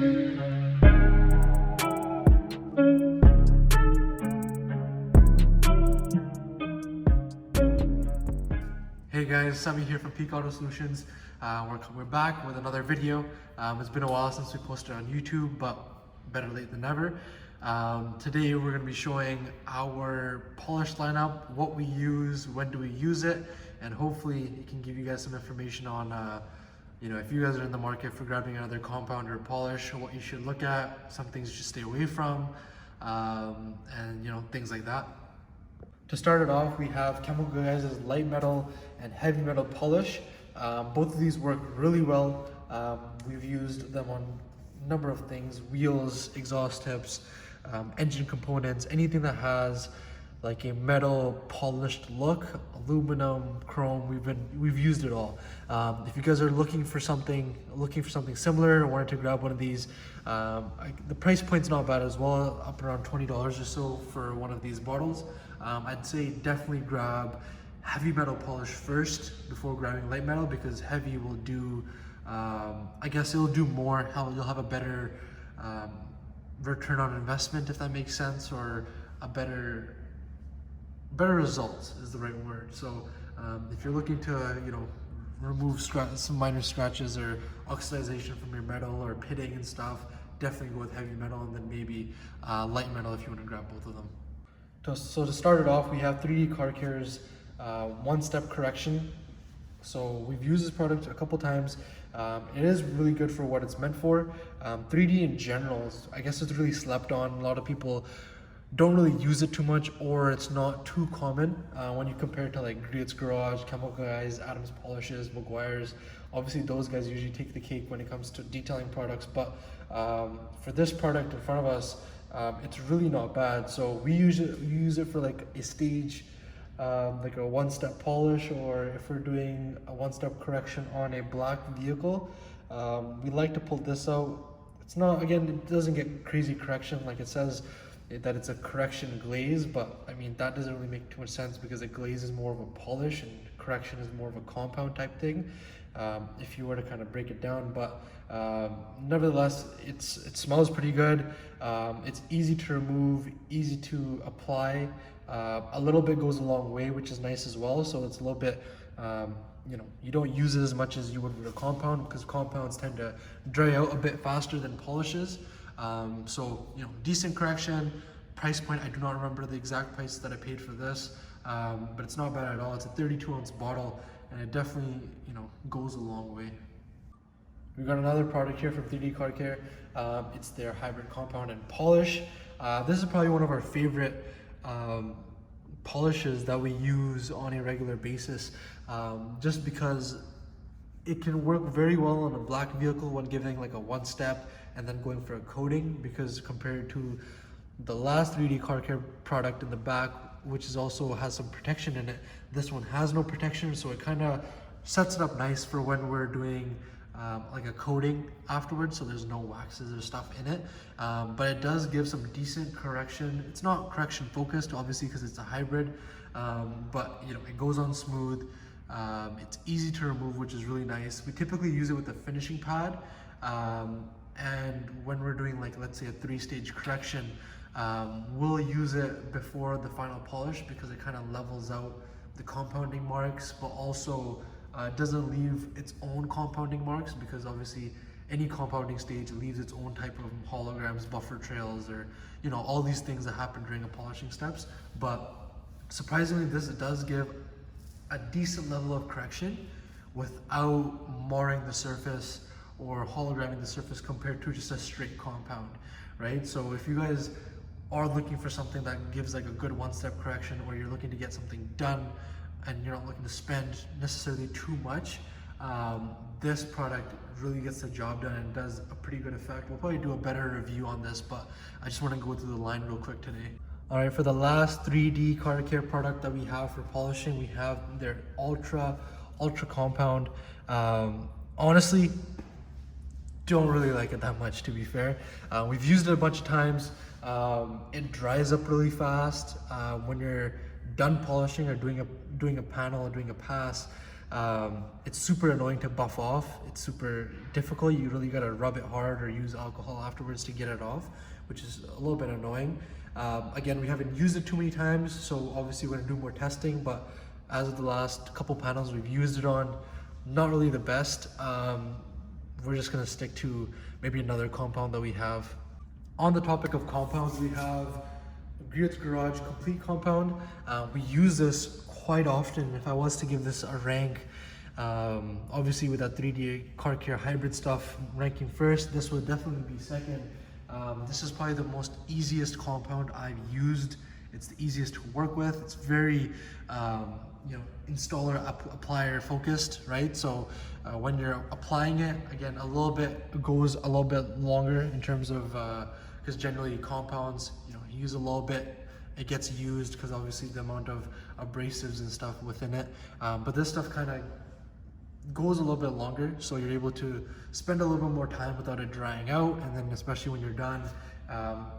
Hey guys, Sami here from Peak Auto Solutions. We're back with another video. It's been a while since we posted on YouTube, but better late than never. Today we're going to be showing our polish lineup, what we use, when do we use it, and hopefully it can give you guys some information on if you guys are in the market for grabbing another compound or polish, what you should look at, some things you should stay away from, and things like that. To start it off, we have Chemical Guys' light metal and heavy metal polish. Both of these work really well. We've used them on a number of things: wheels, exhaust tips, engine components, anything that has like a metal polished look, aluminum, chrome. We've used it all. If you guys are looking for something similar or wanted to grab one of these, the price point's not bad as well, up around $20 or so for one of these bottles. I'd say definitely grab heavy metal polish first before grabbing light metal, because heavy will do, I guess it'll do more. You'll have a better return on investment, if that makes sense, or a better results is the right word. So if you're looking to remove some minor scratches or oxidization from your metal or pitting and stuff, definitely go with heavy metal, and then maybe light metal if you want to grab both of them. So to start it off, we have 3D Car Care's one-step correction. So we've used this product a couple times. It is really good for what it's meant for. 3D in general, I guess it's really slept on. A lot of people don't really use it too much, or it's not too common when you compare it to like Griot's Garage, Chemical Guys, Adams Polishes, Meguiar's. Obviously those guys usually take the cake when it comes to detailing products, but for this product in front of us, it's really not bad. So we use it for like a stage, like a one-step polish, or if we're doing a one-step correction on a black vehicle, we like to pull this out. It's not, again, it doesn't get crazy correction like it says that it's a correction glaze, but I mean that doesn't really make too much sense, because a glaze is more of a polish and correction is more of a compound type thing, if you were to kind of break it down. But nevertheless, it smells pretty good. It's easy to remove, easy to apply. A little bit goes a long way, which is nice as well. So it's a little bit, you don't use it as much as you would with a compound, because compounds tend to dry out a bit faster than polishes. So decent correction. Price point, I do not remember the exact price that I paid for this, but it's not bad at all. It's a 32-ounce bottle, and it definitely goes a long way. We've got another product here from 3D Car Care. It's their hybrid compound and polish. This is probably one of our favorite polishes that we use on a regular basis, just because it can work very well on a black vehicle when giving like a one-step and then going for a coating, because compared to the last 3D Car Care product in the back, which is also has some protection in it, this one has no protection, so it kind of sets it up nice for when we're doing like a coating afterwards, so there's no waxes or stuff in it, but it does give some decent correction. It's not correction focused, obviously, because it's a hybrid, but it goes on smooth. It's easy to remove, which is really nice. We typically use it with a finishing pad, and when we're doing, like, let's say a 3-stage correction, we'll use it before the final polish, because it kind of levels out the compounding marks, but also doesn't leave its own compounding marks, because obviously any compounding stage leaves its own type of holograms, buffer trails, or all these things that happen during a polishing steps. But surprisingly, this does give a decent level of correction without marring the surface or hologramming the surface compared to just a straight compound, right? So if you guys are looking for something that gives like a good one-step correction, or you're looking to get something done and you're not looking to spend necessarily too much, this product really gets the job done and does a pretty good effect. We'll probably do a better review on this, but I just want to go through the line real quick today. All right, for the last 3D Car Care product that we have for polishing, we have their Ultra Compound. Honestly, don't really like it that much, to be fair. We've used it a bunch of times. It dries up really fast when you're done polishing or doing a panel or doing a pass. It's super annoying to buff off. It's super difficult. You really gotta rub it hard or use alcohol afterwards to get it off, which is a little bit annoying. Again, we haven't used it too many times, so obviously we're gonna do more testing, but as of the last couple panels we've used it on, not really the best. We're just gonna stick to maybe another compound that we have. On the topic of compounds, we have Griot's Garage Complete Compound. We use this quite often. If I was to give this a rank, obviously with that 3D Car Care hybrid stuff ranking first, this would definitely be second. This is probably the most easiest compound I've used. It's the easiest to work with. It's very installer applier focused, right? So when you're applying it, again, it goes a little bit longer in terms of because generally compounds, you use a little bit, it gets used because obviously the amount of abrasives and stuff within it, but this stuff kind of goes a little bit longer, so you're able to spend a little bit more time without it drying out, and then especially when you're done,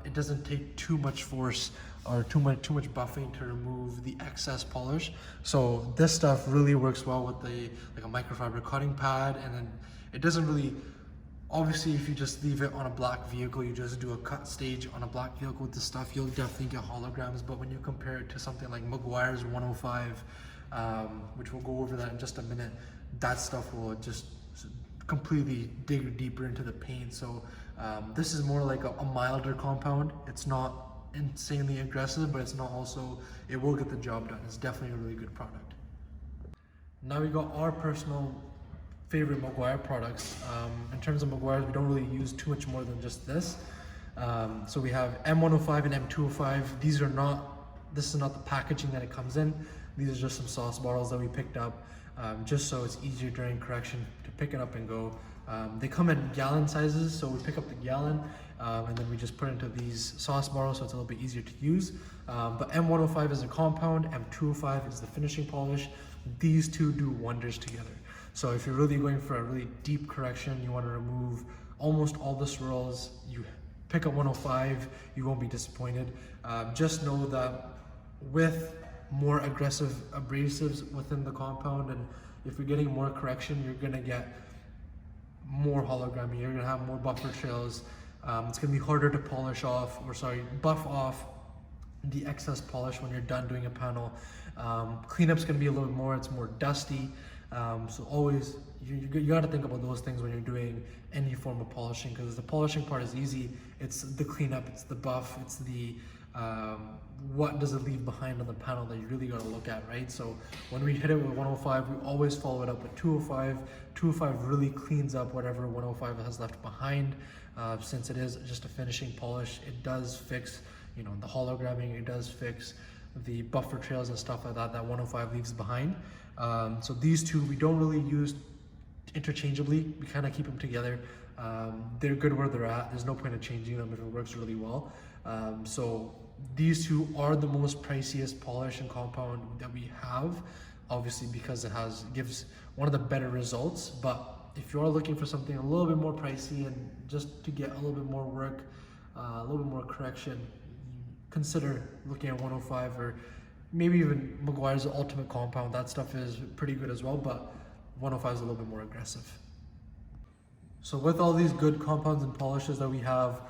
it doesn't take too much force or too much buffing to remove the excess polish. So this stuff really works well with like a microfiber cutting pad, and then it doesn't really, obviously if you just leave it on a black vehicle, you just do a cut stage on a black vehicle with this stuff, you'll definitely get holograms. But when you compare it to something like Meguiar's 105, which we'll go over that in just a minute, that stuff will just completely dig deeper into the paint. So this is more like a milder compound. It's not insanely aggressive, but it's not also, it will get the job done. It's definitely a really good product. Now we got our personal favorite Meguiar products. In terms of Meguiar's, we don't really use too much more than just this. So we have M105 and M205. This is not the packaging that it comes in. These are just some sauce bottles that we picked up, just so it's easier during correction to pick it up and go. They come in gallon sizes, so we pick up the gallon and then we just put it into these sauce bottles, so it's a little bit easier to use. But M105 is a compound, M205 is the finishing polish. These two do wonders together. So if you're really going for a really deep correction, you want to remove almost all the swirls, you pick up 105, you won't be disappointed. Just know that with more aggressive abrasives within the compound, and if you're getting more correction, you're gonna get more hologramming, you're gonna have more buffer trails. It's gonna be harder to buff off the excess polish when you're done doing a panel. Cleanup's gonna be a little bit more, it's more dusty. So always, you gotta think about those things when you're doing any form of polishing, because the polishing part is easy. It's the cleanup, it's the buff, it's the what does it leave behind on the panel that you really gotta look at, right? So when we hit it with 105, we always follow it up with 205. 205 really cleans up whatever 105 has left behind. Since it is just a finishing polish, it does fix, the hologramming, it does fix the buffer trails and stuff like that 105 leaves behind. So these two we don't really use interchangeably, we kind of keep them together. They're good where they're at, there's no point in changing them if it works really well. So these two are the most priciest polish and compound that we have, obviously because it gives one of the better results. But if you're looking for something a little bit more pricey and just to get a little bit more work, a little bit more correction, consider looking at 105 or maybe even Meguiar's Ultimate Compound. That stuff is pretty good as well, but 105 is a little bit more aggressive. So with all these good compounds and polishes that we have,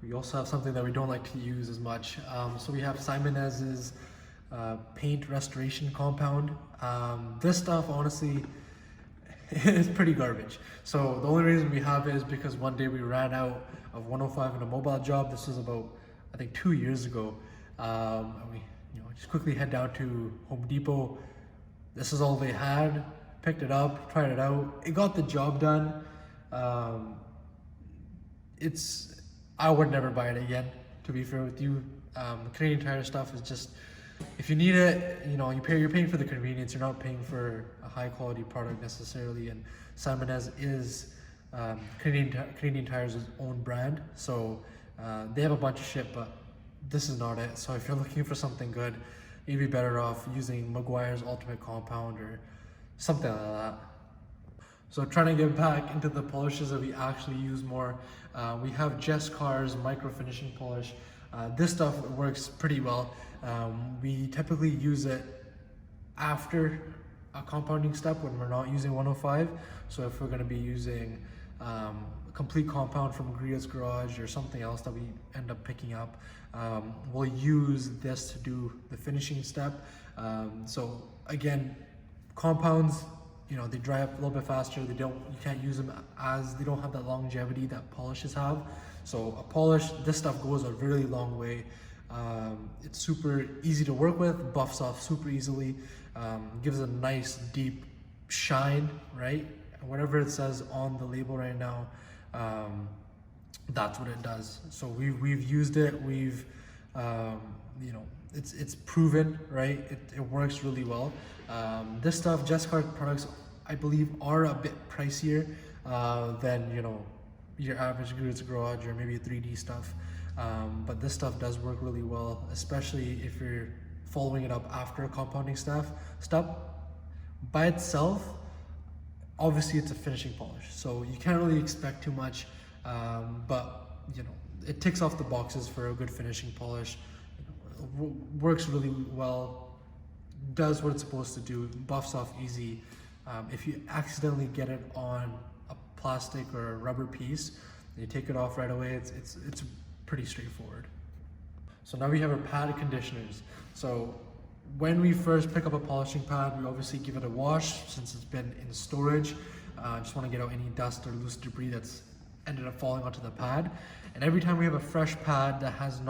we also have something that we don't like to use as much. So we have Simonez's paint restoration compound. This stuff honestly is pretty garbage. So the only reason we have it is because one day we ran out of 105 in a mobile job. This was about, I think, 2 years ago. And we just quickly head down to Home Depot. This is all they had. Picked it up, tried it out. It got the job done. I would never buy it again, to be fair with you. Canadian Tire stuff is just, if you need it, you're paying for the convenience. You're not paying for a high quality product necessarily. And Simonez is Canadian Tire's own brand, so they have a bunch of shit, but this is not it. So if you're looking for something good, you'd be better off using Meguiar's Ultimate Compound or something like that. So trying to get back into the polishes that we actually use more, we have Jess Carr's Micro Finishing Polish. This stuff works pretty well. We typically use it after a compounding step when we're not using 105. So if we're going to be using complete compound from Griot's Garage or something else that we end up picking up, we'll use this to do the finishing step. So again, compounds, you know, they dry up a little bit faster. You can't use them as they don't have that longevity that polishes have. So a polish, this stuff goes a really long way. It's super easy to work with, buffs off super easily, gives a nice deep shine, right? Whatever it says on the label right now, that's what it does. So we've used it, we've you know, it's proven, right? It works really well. This stuff, Jesscar products, I believe, are a bit pricier than, you know, your average Griot's Garage or maybe 3D stuff. But this stuff does work really well, especially if you're following it up after a compounding step. By itself, obviously it's a finishing polish, so you can't really expect too much, but you know, it ticks off the boxes for a good finishing polish. Works really well, does what it's supposed to do, buffs off easy. If you accidentally get it on a plastic or a rubber piece, you take it off right away, it's pretty straightforward. So now we have our pad conditioners. So when we first pick up a polishing pad, we obviously give it a wash since it's been in storage. Just want to get out any dust or loose debris that's ended up falling onto the pad. And every time we have a fresh pad that does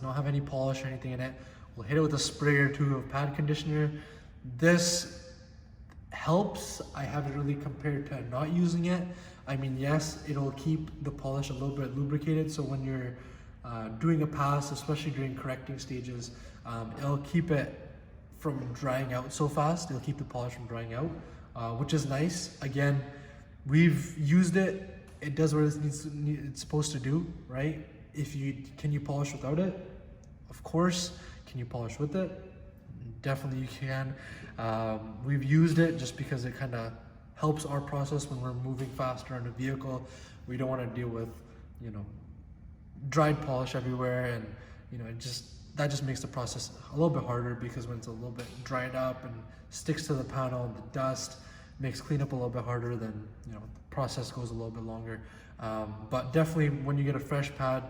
not have any polish or anything in it, we'll hit it with a spray or two of pad conditioner. This helps. I haven't really compared to not using it. I mean, yes, it'll keep the polish a little bit lubricated, so when you're doing a pass, especially during correcting stages, it'll keep it from drying out so fast. It'll keep the polish from drying out, which is nice. Again, we've used it. It does what it's supposed to do, right? Can you polish without it? Of course. Can you polish with it? Definitely you can. We've used it just because it kind of helps our process when we're moving faster in a vehicle. We don't want to deal with, you know, dried polish everywhere, and you know, that just makes the process a little bit harder, because when it's a little bit dried up and sticks to the panel and the dust makes cleanup a little bit harder, then you know, the process goes a little bit longer. But definitely when you get a fresh pad,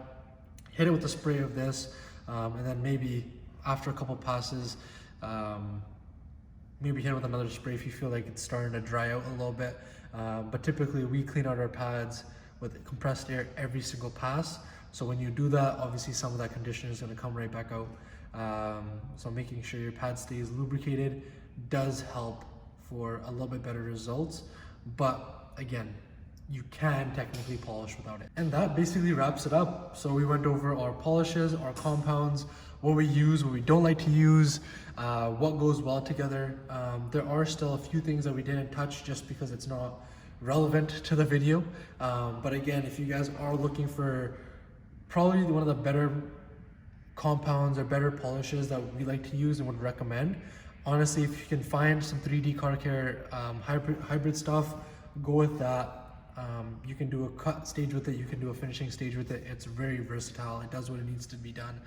hit it with a spray of this, and then maybe after a couple passes, maybe hit it with another spray if you feel like it's starting to dry out a little bit. But typically we clean out our pads with compressed air every single pass. So when you do that, obviously some of that conditioner is going to come right back out. So making sure your pad stays lubricated does help for a little bit better results. But again, you can technically polish without it. And that basically wraps it up. So we went over our polishes, our compounds, what we use, what we don't like to use, what goes well together. There are still a few things that we didn't touch just because it's not relevant to the video. But again, if you guys are looking for probably one of the better compounds or better polishes that we like to use and would recommend, honestly, if you can find some 3D Car Care hybrid stuff, go with that. You can do a cut stage with it, you can do a finishing stage with it. It's very versatile, it does what it needs to be done.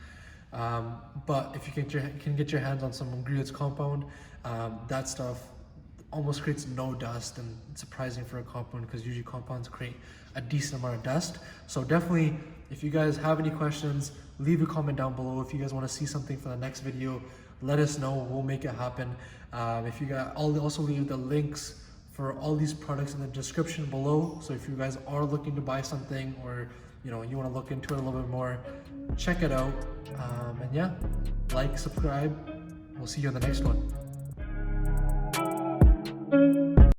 But if you can get your hands on some Griot's compound, that stuff almost creates no dust, and it's surprising for a compound because usually compounds create a decent amount of dust. So definitely, if you guys have any questions, leave a comment down below. If you guys want to see something for the next video, let us know, we'll make it happen. If you guys, I'll also leave the links for all these products in the description below. So if you guys are looking to buy something, or you know, you want to look into it a little bit more, check it out. And yeah, like, subscribe. We'll see you on the next one.